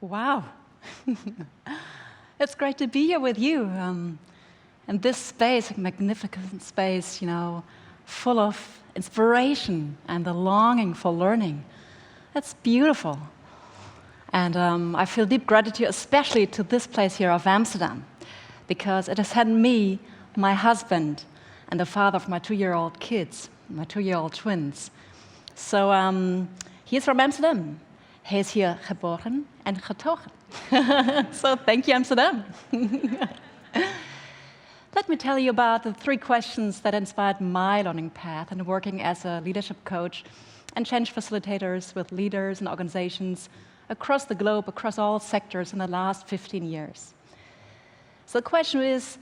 Wow. It's great to be here with you. And this space, a magnificent space, full of inspiration and the longing for learning. It's beautiful. And I feel deep gratitude, especially to this place here of Amsterdam, because it has had me, my husband, and the father of my 2-year-old kids, my 2-year-old twins. So he's from Amsterdam. Hij is hier geboren en getogen. So thank you, Amsterdam. Let me tell you about the 3 questions that inspired my learning path and working as a leadership coach and change facilitators with leaders and organizations across the globe, across all sectors in the last 15 years. So the question is,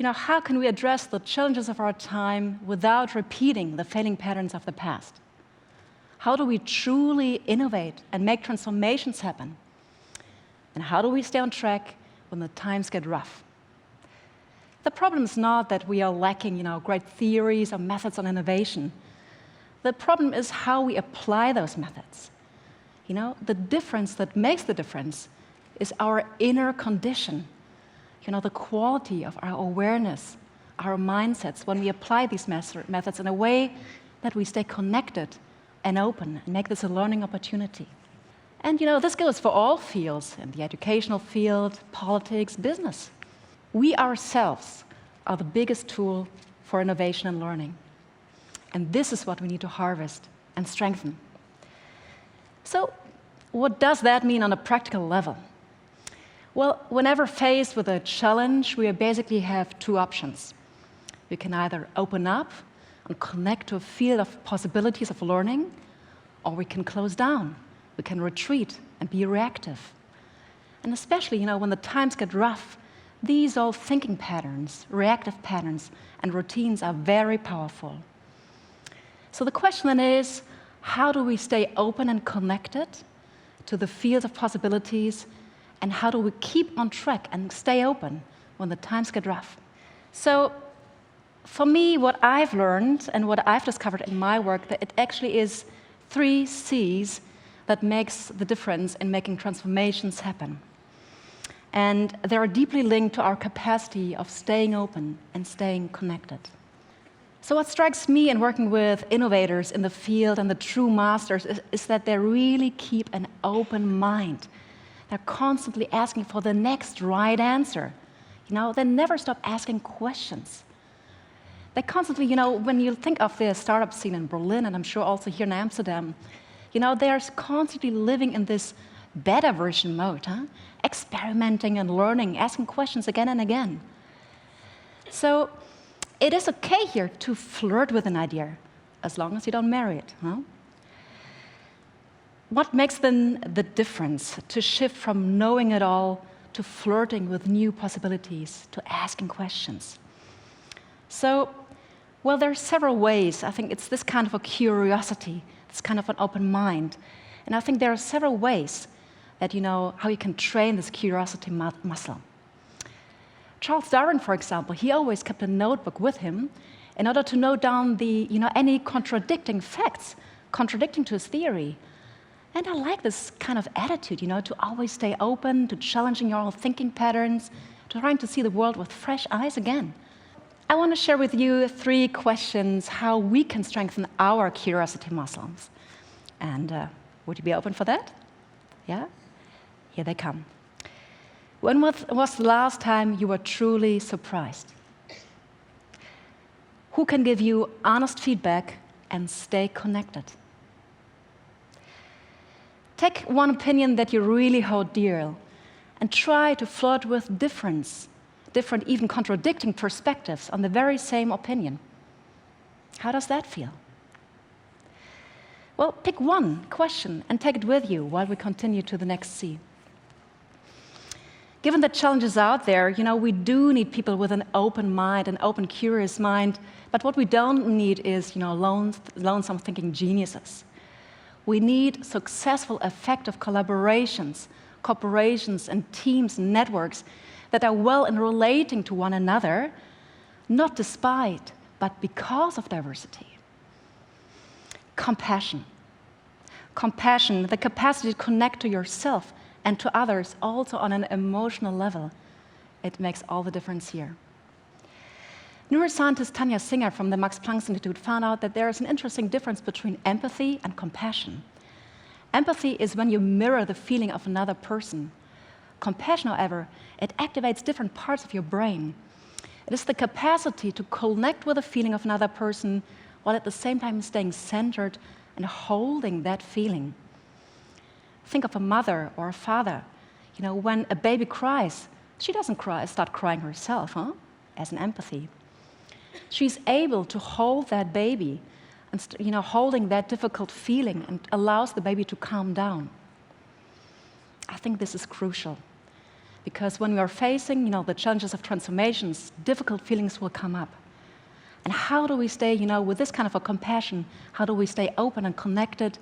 how can we address the challenges of our time without repeating the failing patterns of the past? How do we truly innovate and make transformations happen? And how do we stay on track when the times get rough? The problem is not that we are lacking, great theories or methods on innovation. The problem is how we apply those methods. The difference that makes the difference is our inner condition. The quality of our awareness, our mindsets, when we apply these methods in a way that we stay connected and open and make this a learning opportunity. And this goes for all fields, in the educational field, politics, business. We ourselves are the biggest tool for innovation and learning. And this is what we need to harvest and strengthen. So what does that mean on a practical level? Well, whenever faced with a challenge, we basically have 2 options. We can either open up and connect to a field of possibilities of learning, or we can close down. We can retreat and be reactive. And especially, when the times get rough, these old thinking patterns, reactive patterns, and routines are very powerful. So the question then is, how do we stay open and connected to the field of possibilities, and how do we keep on track and stay open when the times get rough? So for me, what I've learned and what I've discovered in my work, that it actually is 3 C's that makes the difference in making transformations happen. And they are deeply linked to our capacity of staying open and staying connected. So what strikes me in working with innovators in the field and the true masters is that they really keep an open mind. They're constantly asking for the next right answer. They never stop asking questions. They constantly, when you think of the startup scene in Berlin, and I'm sure also here in Amsterdam, they're constantly living in this beta version mode, experimenting and learning, asking questions again and again. So it is okay here to flirt with an idea, as long as you don't marry it. What makes then the difference to shift from knowing it all to flirting with new possibilities, to asking questions? So, well, there are several ways. I think it's this kind of a curiosity, this kind of an open mind. And I think there are several ways that how you can train this curiosity muscle. Charles Darwin, for example, he always kept a notebook with him in order to note down any contradicting facts, contradicting to his theory. And I like this kind of attitude, to always stay open, to challenging your own thinking patterns, to trying to see the world with fresh eyes again. I want to share with you 3 questions how we can strengthen our curiosity muscles. And would you be open for that? Yeah? Here they come. When was the last time you were truly surprised? Who can give you honest feedback and stay connected? Take one opinion that you really hold dear and try to flirt with different, even contradicting perspectives on the very same opinion. How does that feel? Well, pick one question and take it with you while we continue to the next C. Given the challenges out there, we do need people with an open mind, an open, curious mind, but what we don't need is, lonesome thinking geniuses. We need successful, effective collaborations, corporations, and teams and networks that are well in relating to one another, not despite, but because of diversity. Compassion. Compassion, the capacity to connect to yourself and to others also on an emotional level, it makes all the difference here. Neuroscientist Tanja Senge from the Max Planck Institute found out that there is an interesting difference between empathy and compassion. Empathy is when you mirror the feeling of another person. Compassion, however, it activates different parts of your brain. It is the capacity to connect with the feeling of another person while at the same time staying centered and holding that feeling. Think of a mother or a father. When a baby cries, she doesn't start crying herself, as an empathy. She's able to hold that baby and holding that difficult feeling and allows the baby to calm down. I think this is crucial because when we are facing the challenges of transformations, difficult feelings will come up. And how do we stay with this kind of a compassion? How do we stay open and connected,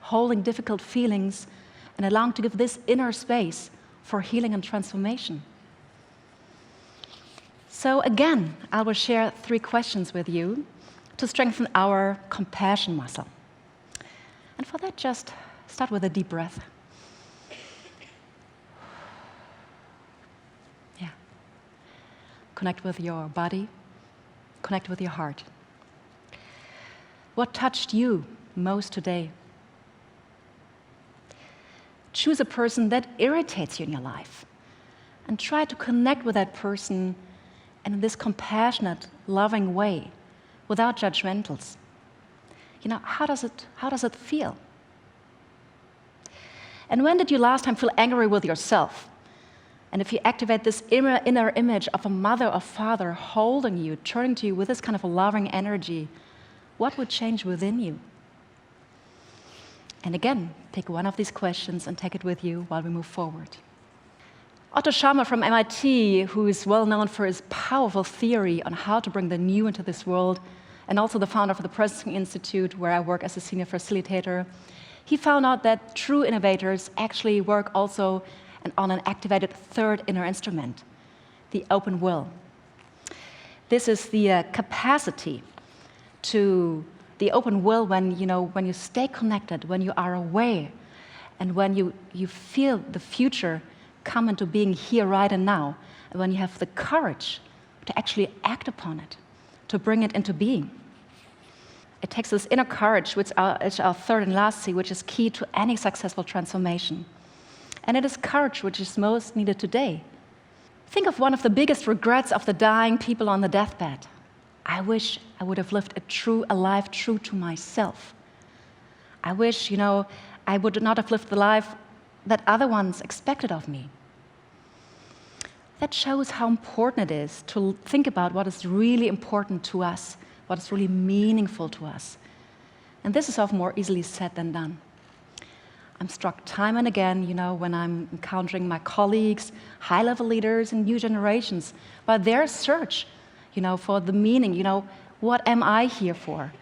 holding difficult feelings and allowing to give this inner space for healing and transformation? So again, I will share 3 questions with you to strengthen our compassion muscle. And for that, just start with a deep breath. Yeah. Connect with your body, connect with your heart. What touched you most today? Choose a person that irritates you in your life and try to connect with that person in this compassionate, loving way, without judgmentals. How does it feel? And when did you last time feel angry with yourself? And if you activate this inner image of a mother or father holding you, turning to you with this kind of a loving energy, what would change within you? And again, pick one of these questions and take it with you while we move forward. Otto Scharmer from MIT, who is well known for his powerful theory on how to bring the new into this world, and also the founder of the Processing Institute, where I work as a senior facilitator, he found out that true innovators actually work also on an activated 3rd inner instrument, the open will. This is the capacity to the open will when you stay connected, when you are aware, and when you feel the future come into being here, right and now, and when you have the courage to actually act upon it, to bring it into being. It takes this inner courage, which is our 3rd and last C, which is key to any successful transformation. And it is courage which is most needed today. Think of one of the biggest regrets of the dying people on the deathbed. I wish I would have lived a life true to myself. I wish, I would not have lived the life that other ones expected of me. That shows how important it is to think about what is really important to us, what is really meaningful to us. And this is often more easily said than done. I'm struck time and again, when I'm encountering my colleagues, high-level leaders and new generations, by their search, for the meaning, what am I here for?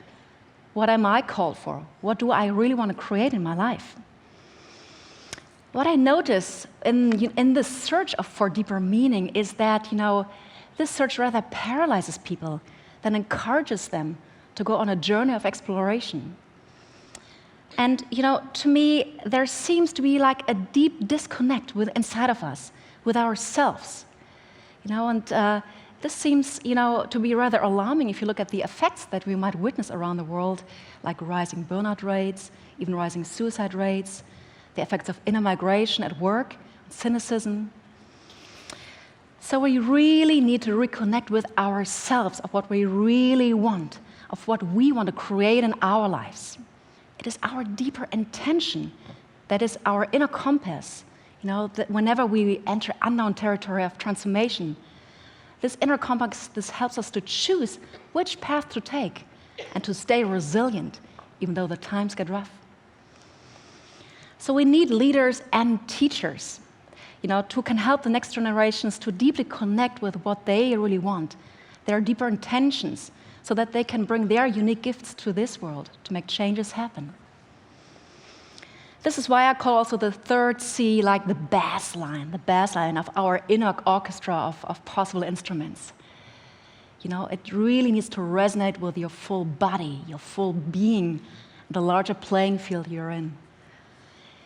What am I called for? What do I really want to create in my life? What I notice in this search for deeper meaning is that, this search rather paralyzes people than encourages them to go on a journey of exploration. And, to me, there seems to be like a deep disconnect inside of us, with ourselves. This seems, to be rather alarming if you look at the effects that we might witness around the world, like rising burnout rates, even rising suicide rates, the effects of inner migration at work, cynicism. So we really need to reconnect with ourselves, of what we really want, of what we want to create in our lives. It is our deeper intention that is our inner compass, that whenever we enter unknown territory of transformation, this inner compass, this helps us to choose which path to take and to stay resilient, even though the times get rough. So we need leaders and teachers, who can help the next generations to deeply connect with what they really want, their deeper intentions, so that they can bring their unique gifts to this world to make changes happen. This is why I call also the 3rd C like the bass line of our inner orchestra of possible instruments. It really needs to resonate with your full body, your full being, the larger playing field you're in.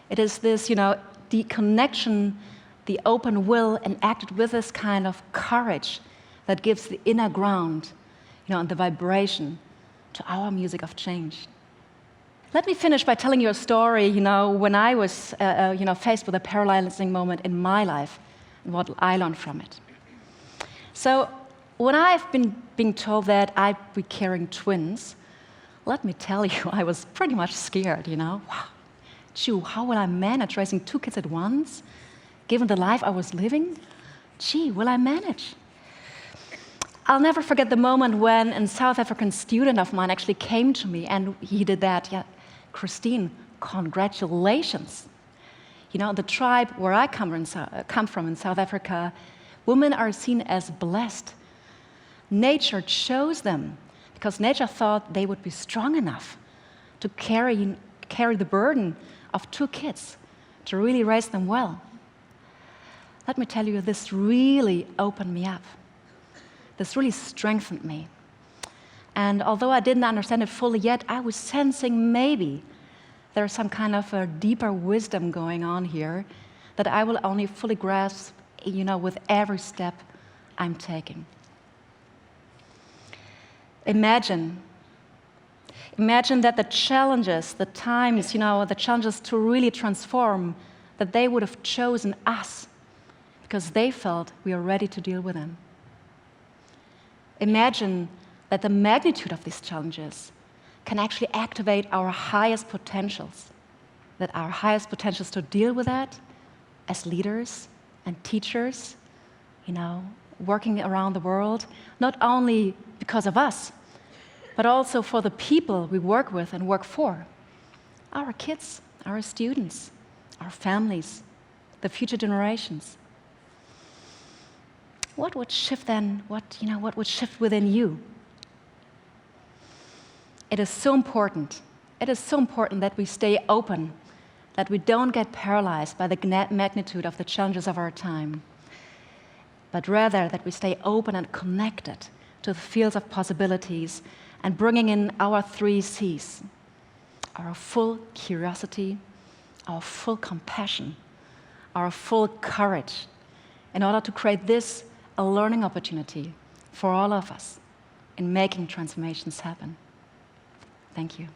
It is this, the connection, the open will, and acted with this kind of courage that gives the inner ground, and the vibration to our music of change. Let me finish by telling you a story, when I was, faced with a paralyzing moment in my life and what I learned from it. So when I've been being told that I'd be carrying twins, let me tell you, I was pretty much scared, Wow, gee, how will I manage raising 2 kids at once? Given the life I was living, gee, will I manage? I'll never forget the moment when a South African student of mine actually came to me, and he did that. Yeah, Christine, congratulations. The tribe where I come from in South Africa, women are seen as blessed. Nature chose them because nature thought they would be strong enough to carry the burden of 2 kids, to really raise them well. Let me tell you, this really opened me up. This really strengthened me. And although I didn't understand it fully yet, I was sensing maybe there's some kind of a deeper wisdom going on here that I will only fully grasp, with every step I'm taking. Imagine that the challenges, the times, the challenges to really transform, that they would have chosen us because they felt we are ready to deal with them. Imagine that the magnitude of these challenges can actually activate our highest potentials, to deal with that as leaders and teachers, working around the world, not only because of us, but also for the people we work with and work for, our kids, our students, our families, the future generations. What would shift then? What would shift within you? It is so important. It is so important that we stay open, that we don't get paralyzed by the magnitude of the challenges of our time, but rather that we stay open and connected to the fields of possibilities and bringing in our 3 C's, our full curiosity, our full compassion, our full courage, in order to create this a learning opportunity for all of us in making transformations happen. Thank you.